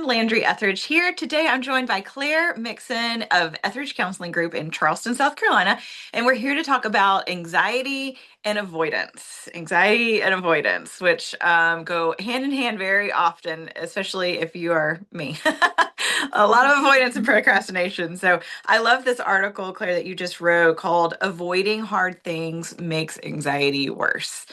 Landry Etheridge here. Today I'm joined by Claire Mixon of Etheridge Counseling Group in Charleston, South Carolina, and we're here to talk about anxiety and avoidance. Anxiety and avoidance, which go hand in hand very often, especially if you are me. A lot of avoidance and procrastination. So I love this article, Claire, that you just wrote called Avoiding Hard Things Makes Anxiety Worse.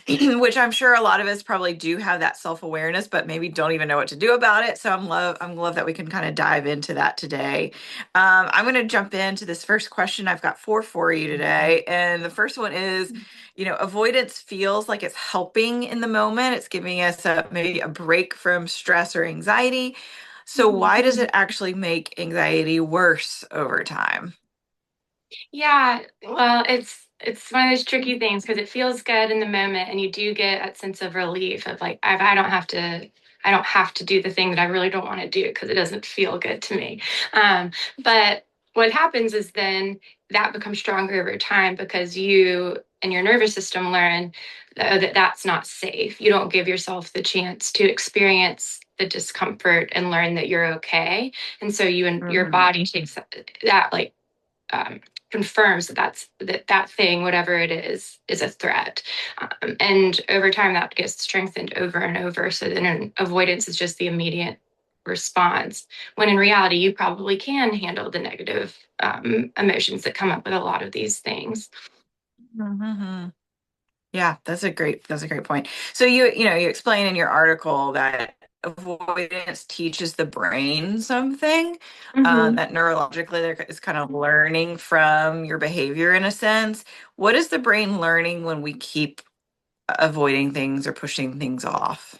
Which I'm sure a lot of us probably do have that self-awareness, but maybe don't even know what to do about it. So I'm love that we can kind of dive into that today. I'm going to jump into this first question. I've got four for you today, and the first one is, avoidance feels like it's helping in the moment. It's giving us maybe a break from stress or anxiety. So why does it actually make anxiety worse over time? Yeah, well, it's one of those tricky things because it feels good in the moment, and you do get that sense of relief of like I don't have to do the thing that I really don't want to do because it doesn't feel good to me. But what happens is then that becomes stronger over time because you and your nervous system learn that that's not safe. You don't give yourself the chance to experience the discomfort and learn that you're okay, and so you and your Mhm. body takes that like um, confirms that that thing, whatever it is a threat. And over time, that gets strengthened over and over. So then avoidance is just the immediate response. When in reality, you probably can handle the negative emotions that come up with a lot of these things. Mhm. Yeah, that's a great point. So you explain in your article that avoidance teaches the brain something, Mhm. that neurologically there is kind of learning from your behavior in a sense. What is the brain learning when we keep avoiding things or pushing things off?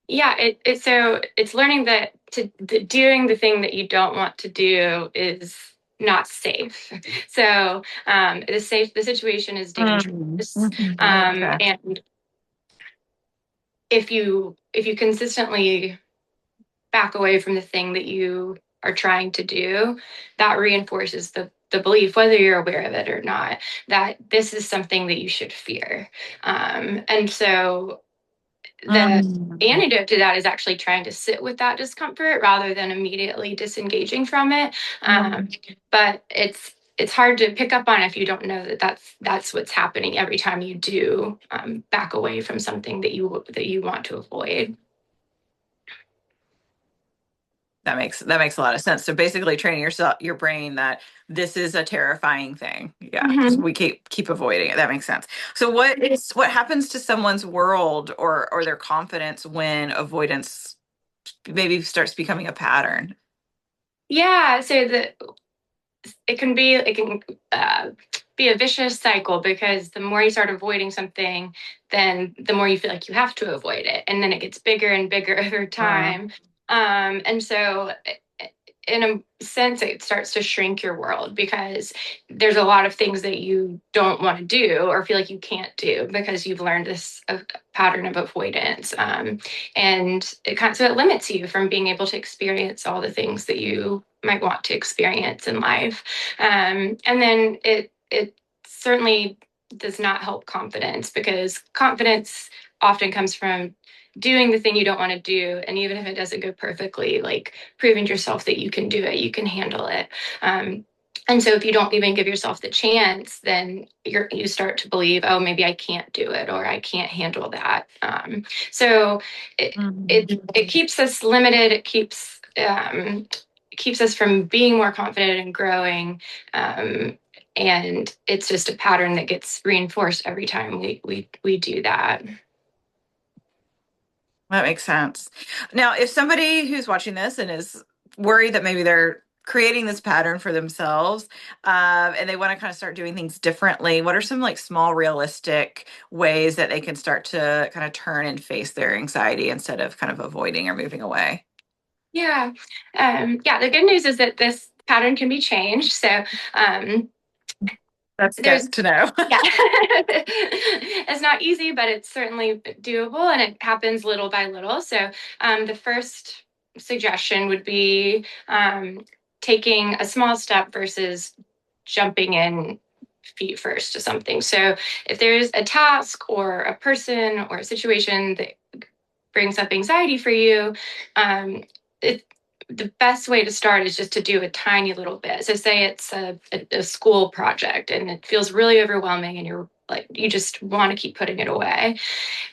Yeah, so it's learning that doing the thing that you don't want to do is not safe. So the situation is Mm, dangerous, mhm, okay. and if you consistently back away from the thing that you are trying to do, that reinforces the belief, whether you're aware of it or not, that this is something that you should fear. And so the Mm. antidote to that is actually trying to sit with that discomfort rather than immediately disengaging from it. Um, but it's hard to pick up on if you don't know that that's what's happening every time you do back away from something that you want to avoid. That makes a lot of sense. So basically training your brain that this is a terrifying thing. Yeah, because Mhm. we keep avoiding it. That makes sense. So what happens to someone's world or their confidence when avoidance maybe starts becoming a pattern? Yeah, so it can be a vicious cycle because the more you start avoiding something, then the more you feel like you have to avoid it, and then it gets bigger and bigger over Uh, time. And so, in a sense, it starts to shrink your world because there's a lot of things that you don't want to do or feel like you can't do because you've learned this pattern of avoidance. And so it limits you from being able to experience all the things that you might want to experience in life. And then it certainly does not help confidence because confidence often comes from doing the thing you don't want to do, and even if it doesn't go perfectly, like proving to yourself that you can do it, you can handle it. um, and so if you don't even give yourself the chance, then you start to believe, oh, maybe I can't do it or I can't handle that. So it mhm. keeps us limited. It keeps us from being more confident and growing. Um, and it's just a pattern that gets reinforced every time we do that. That makes sense. Now, if somebody who's watching this and is worried that maybe they're creating this pattern for themselves, and they want to kind of start doing things differently, what are some like small, realistic ways that they can start to kind of turn and face their anxiety instead of kind of avoiding or moving away? Yeah. Yeah. The good news is that this pattern can be changed. So um, That's there's, good to know. yeah, it's not easy, but it's certainly doable and it happens little by little. So the first suggestion would be taking a small step versus jumping in feet first to something. So if there's a task or a person or a situation that brings up anxiety for you, um, it, the best way to start is just to do a tiny little bit. So say it's a school project and it feels really overwhelming and you're like, you just want to keep putting it away.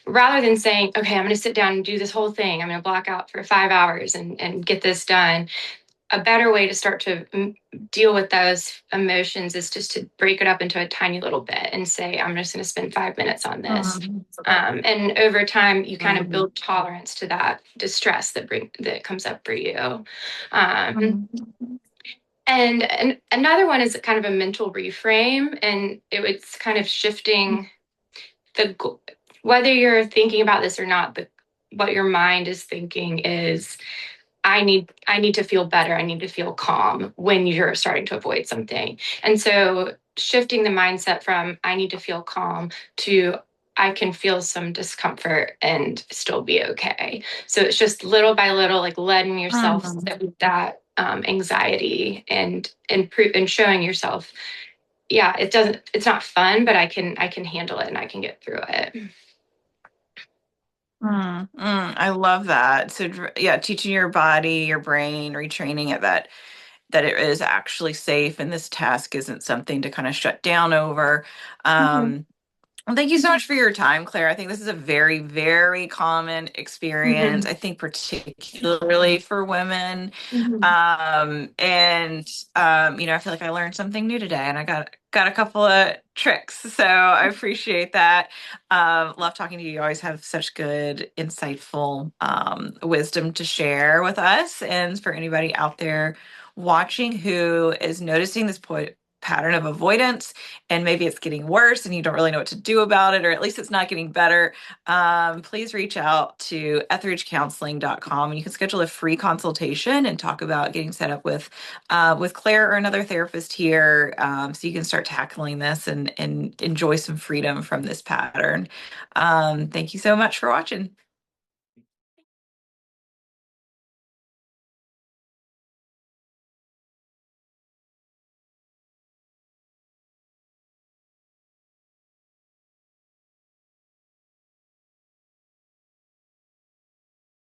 Rather than saying, okay, I'm going to sit down and do this whole thing. I'm going to block out for 5 hours and get this done. A better way to start to deal with those emotions is just to break it up into a tiny little bit and say, I'm just going to spend 5 minutes on this. Mhm. And over time, you kind of Mhm. build tolerance to that distress that comes up for you. Um, Mhm. and another one is kind of a mental reframe, and it's kind of shifting the whether you're thinking about this or not. What your mind is thinking is, I need to feel better. I need to feel calm when you're starting to avoid something. And so shifting the mindset from I need to feel calm to I can feel some discomfort and still be okay. So it's just little by little, like letting yourself Mhm. sit with that anxiety and showing yourself, yeah, it's not fun, but I can handle it and I can get through it. I love that. So yeah, teaching your body, your brain, retraining it that it is actually safe and this task isn't something to kind of shut down over. Mhm. Um, Well, thank you so much for your time, Claire. I think this is a very, very common experience. Mhm. I think particularly for women. Mhm. I feel like I learned something new today and I got a couple of tricks. So I appreciate that. Love talking to you. You always have such good, insightful wisdom to share with us. And for anybody out there watching who is noticing this pattern of avoidance, and maybe it's getting worse and you don't really know what to do about it, or at least it's not getting better, please reach out to etheridgecounseling.com and you can schedule a free consultation and talk about getting set up with Claire or another therapist here, so you can start tackling this and enjoy some freedom from this pattern. Thank you so much for watching.